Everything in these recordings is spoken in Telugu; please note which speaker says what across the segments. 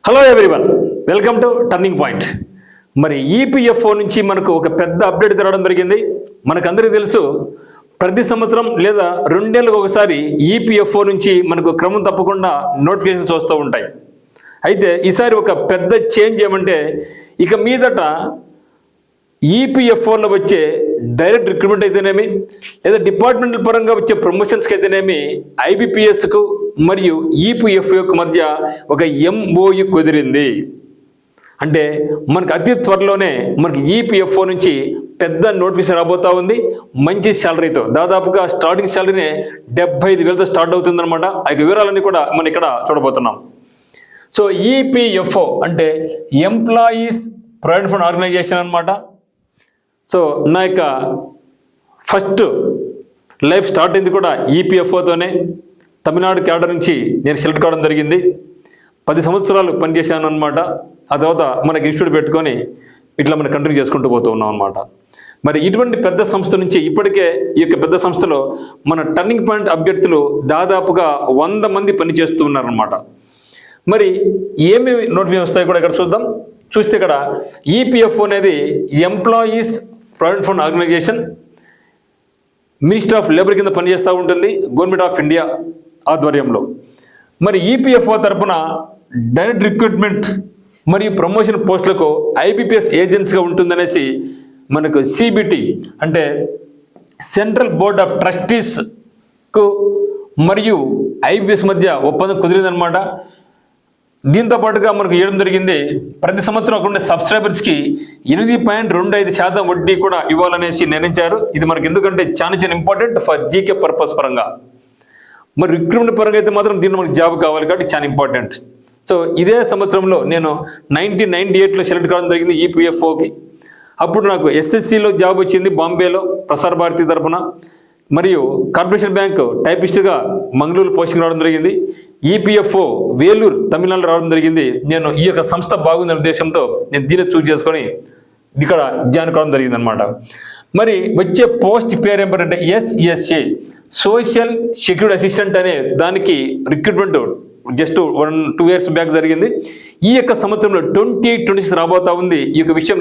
Speaker 1: Hello everyone, welcome to turning point. మరి ఈపీఎఫ్ఓ నుంచి మనకు ఒక పెద్ద అప్డేట్ రావడం జరిగింది. మనకందరికీ తెలుసు, ప్రతి సంవత్సరం లేదా 2 ఏళ్ళకు ఒకసారి ఈపీఎఫ్ఓ నుంచి మనకు క్రమం తప్పకుండా నోటిఫికేషన్స్ వస్తూ ఉంటాయి. అయితే ఈసారి ఒక పెద్ద చేంజ్ ఏమంటే, ఇక మీదట ఈపీఎఫ్ఓలో వచ్చే డైరెక్ట్ రిక్రూట్మెంట్ అయితేనేమి, లేదా డిపార్ట్మెంటల్ పరంగా వచ్చే ప్రమోషన్స్కి అయితేనేమి, ఐబీపీఎస్కు మరియు ఈపీఎఫ్ఓకు మధ్య ఒక ఎంఓయు కుదిరింది. అంటే మనకు అతి త్వరలోనే మనకి ఈపీఎఫ్ఓ నుంచి పెద్ద నోటిఫికేషన్ రాబోతా ఉంది. మంచి శాలరీతో, దాదాపుగా స్టార్టింగ్ శాలరీనే 75,000తో స్టార్ట్ అవుతుందన్నమాట. ఆ వివరాలన్నీ కూడా మనం ఇక్కడ చూడబోతున్నాం. సో ఈపీఎఫ్ఓ అంటే ఎంప్లాయీస్ ప్రొవిడెంట్ ఫండ్ ఆర్గనైజేషన్ అనమాట. సో నా యొక్క ఫస్ట్ లైఫ్ స్టార్ట్ అయింది కూడా ఈపీఎఫ్ఓతోనే. తమిళనాడు క్యాడర్ నుంచి నేను సెలెక్ట్ కావడం జరిగింది. 10 సంవత్సరాలు పనిచేశాను అనమాట. ఆ తర్వాత మనకి ఇన్స్టిట్యూట్ పెట్టుకొని ఇట్లా మనం కంటిన్యూ చేసుకుంటూ పోతూ ఉన్నాం అనమాట. మరి ఇటువంటి పెద్ద సంస్థ నుంచి ఇప్పటికే ఈ యొక్క పెద్ద సంస్థలో మన టర్నింగ్ పాయింట్ అభ్యర్థులు దాదాపుగా 100 మంది పనిచేస్తూ ఉన్నారనమాట. మరి ఏమేమి నోటిఫికేషన్ వస్తాయో కూడా ఇక్కడ చూద్దాం. చూస్తే ఇక్కడ ఈపీఎఫ్ఓ అనేది employees provident fund organisation, ministry of labour కింద పనిచేస్తూ ఉంటుంది, గవర్నమెంట్ ఆఫ్ ఇండియా ఆధ్వర్యంలో. మరి ఈపీఎఫ్ఓ తరఫున డైరెక్ట్ రిక్రూట్మెంట్ మరియు ప్రమోషన్ పోస్టులకు ఐబీపీఎస్ ఏజెన్సీగా ఉంటుందనేసి మనకు సిబిటి అంటే సెంట్రల్ బోర్డ్ ఆఫ్ ట్రస్టీస్కు మరియు ఐబీపీఎస్ మధ్య ఒప్పందం కుదిరిందనమాట. దీంతో పాటుగా మనకు ఇవ్వడం జరిగింది, ప్రతి సంవత్సరం అక్కడ ఉండే సబ్స్క్రైబర్స్కి 8.25% వడ్డీ కూడా ఇవ్వాలనేసి నిర్ణయించారు. ఇది మనకి ఎందుకంటే చాలా ఇంపార్టెంట్ ఫర్ జీకే పర్పస్ పరంగా. మరి రిక్రూట్మెంట్ పరంగా అయితే మాత్రం దీన్ని మనకి జాబ్ కావాలి కాబట్టి చాలా ఇంపార్టెంట్. సో ఇదే సంవత్సరంలో నేను 1998లో సెలెక్ట్ కావడం జరిగింది ఈపీఎఫ్ఓకి. అప్పుడు నాకు ఎస్ఎస్సిలో జాబ్ వచ్చింది బాంబేలో ప్రసార భారతి తరఫున. మరియు కార్పొరేషన్ బ్యాంక్ టైపిస్ట్గా మంగళూరు పోస్టింగ్ రావడం జరిగింది. ఈపీఎఫ్ఓ వేలూరు తమిళనాడు రావడం జరిగింది. నేను ఈ యొక్క సంస్థ బాగుందనే ఉద్దేశంతో నేను దీన్ని చూస్ చేసుకొని ఇక్కడ జాయిన్ కావడం జరిగింది అనమాట. మరి వచ్చే పోస్ట్ పేరు ఏమంటే ఎస్ఎస్ఏ సోషల్ సెక్యూరిటీ అసిస్టెంట్ అనే దానికి రిక్రూట్మెంట్ జస్ట్ 1-2 ఇయర్స్ బ్యాక్ జరిగింది. ఈ యొక్క సంవత్సరంలో 2026 రాబోతా ఉంది. ఈ యొక్క విషయం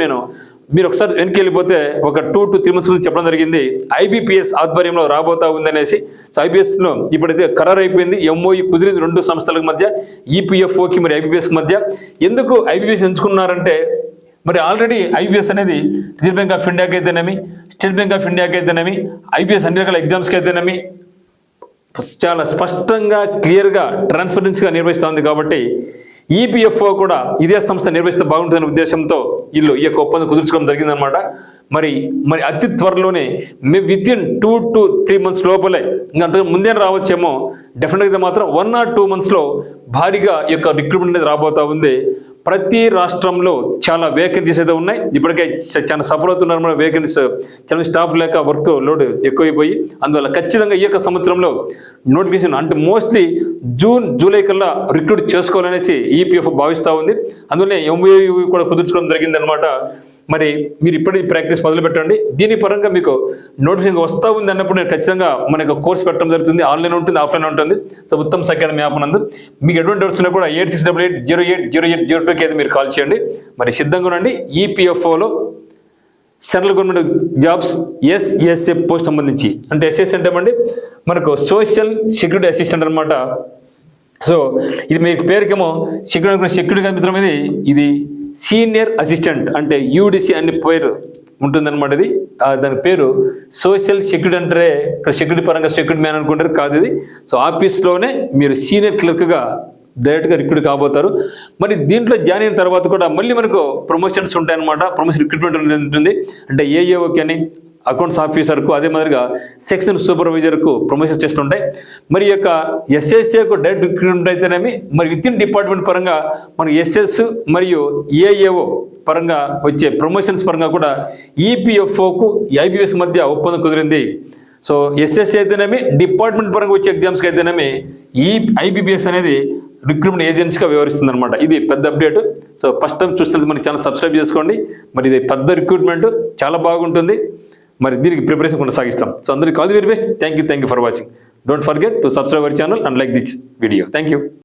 Speaker 1: మీరు ఒకసారి వెనక్కి వెళ్ళిపోతే ఒక 2 to 3 months చెప్పడం జరిగింది. ఐబీపీఎస్ ఆధ్వర్యంలో రాబోతా ఉంది అనేసి. సో ఐబీఎస్లో ఇప్పుడైతే ఖరారు అయిపోయింది. ఎంఓఈ కుదిరింది 2 సంస్థలకు మధ్య, ఈపీఎఫ్ఓకి మరి ఐబీపీఎస్కి మధ్య. ఎందుకు ఐబీపీఎస్ ఎంచుకున్నారంటే, మరి ఆల్రెడీ ఐబీఎస్ అనేది రిజర్వ్ బ్యాంక్ ఆఫ్ ఇండియాకి అయితేనేమి, స్టేట్ బ్యాంక్ ఆఫ్ ఇండియాకి అయితేనేమి, ఐబీఎస్ అన్ని రకాల ఎగ్జామ్స్కి అయితేనేమి చాలా స్పష్టంగా క్లియర్గా ట్రాన్స్పరెన్సీగా నిర్వహిస్తుంది. కాబట్టి ఈపీఎఫ్ఓ కూడా ఇదే సంస్థ నిర్వహిస్తే బాగుంటుందనే ఉద్దేశంతో వీళ్ళు ఈ యొక్క ఒప్పందం కుదుర్చుకోవడం జరిగిందనమాట. మరి అతి త్వరలోనే వితిన్ 2 to 3 months లోపలే, ఇంకా అంతకు ముందే రావచ్చేమో, డెఫినెట్గా మాత్రం 1 or 2 monthsలో భారీగా ఈ యొక్క రిక్రూట్మెంట్ అనేది రాబోతా ఉంది. ప్రతి రాష్ట్రంలో చాలా వేకెన్సీస్ అయితే ఉన్నాయి. ఇప్పటికే చాలా సఫర్ అవుతున్నారు మన వేకెన్సీస్, చాలా స్టాఫ్ లేక వర్క్ లోడ్ ఎక్కువైపోయి. అందువల్ల ఖచ్చితంగా ఈ యొక్క సంవత్సరంలో నోటిఫికేషన్ అంటే మోస్ట్లీ జూన్ జూలై కల్లా రిక్రూట్ చేసుకోవాలనేసి ఈపీఎఫ్ భావిస్తూ ఉంది. అందువల్ల ఎంఓయూ కూడా కుదుర్చుకోవడం జరిగిందనమాట. మరి మీరు ఇప్పటికీ ప్రాక్టీస్ మొదలు పెట్టండి. దీని పరంగా మీకు నోటిఫికేషన్ వస్తూ ఉంది అన్నప్పుడు నేను ఖచ్చితంగా మనకు కోర్స్ పెట్టడం జరుగుతుంది. ఆన్లైన్ ఉంటుంది, ఆఫ్లైన్ ఉంటుంది. సో ఉత్తమ్ అకాడమీ యాప్ నందు మీకు ఎటువంటి డౌట్స్ ఉన్నా కూడా 8688080802కి అయితే మీరు కాల్ చేయండి. మరి సిద్ధంగా ఉండండి. ఈపీఎఫ్ఓలో central government jobs SSA post సంబంధించి, అంటే ఎస్ఎస్ అంటే ఏమండి మనకు సోషల్ సెక్యూరిటీ అసిస్టెంట్ అనమాట. సో ఇది మీకు పేరుకేమో సెక్యూరిటీ మిత్రం, ఇది సీనియర్ అసిస్టెంట్ అంటే యూడిసి అనే పేరు ఉంటుందన్నమాట. ఇది దాని పేరు సోషల్ సెక్యూరిటీ అంటే ఇక్కడ సెక్యూరిటీ పరంగా సెక్యూరిటీ మ్యాన్ అనుకుంటారు, కాదు ఇది. సో ఆఫీస్లోనే మీరు సీనియర్ క్లర్క్గా డైరెక్ట్గా రిక్రూట్ కాబోతారు. మరి దీంట్లో జాయిన్ అయిన తర్వాత కూడా మళ్ళీ మనకు ప్రమోషన్స్ ఉంటాయన్నమాట. ప్రమోషన్ రిక్రూట్మెంట్ ఉంటుంది. అంటే ఏఏఓకి అని, అకౌంట్స్ ఆఫీసర్కు, అదే మాదిరిగా సెక్షన్ సూపర్వైజర్కు ప్రమోషన్ చేస్తుంటాయి. మరి యొక్క ఎస్ఎస్ఏకు డైరెక్ట్ రిక్రూట్మెంట్ అయితేనేమి, మరి విత్ ఇన్ డిపార్ట్మెంట్ పరంగా మనకు ఎస్ఎస్ మరియు ఏఏఓ పరంగా వచ్చే ప్రమోషన్స్ పరంగా కూడా ఈపీఎఫ్ఓకు ఐబీఎస్ మధ్య ఒప్పందం కుదిరింది. సో ఎస్ఎస్ఏ అయితేనేమి, డిపార్ట్మెంట్ పరంగా వచ్చే ఎగ్జామ్స్కి అయితేనేమి ఈ ఐబీపీఎస్ అనేది రిక్రూట్మెంట్ ఏజెన్సీగా వ్యవహరిస్తుంది అనమాట. ఇది పెద్ద అప్డేట్. సో ఫస్ట్ టైం చూస్తున్నది మన ఛానల్ సబ్స్క్రైబ్ చేసుకోండి. మరి ఇది పెద్ద రిక్రూట్మెంట్, చాలా బాగుంటుంది. మరి దీనికి ప్రిపరేషన్ కొనసాగిస్తాం. సో అందరికీ all the very best. Thank you for watching. Don't forget to subscribe our channel and like this video. Thank you.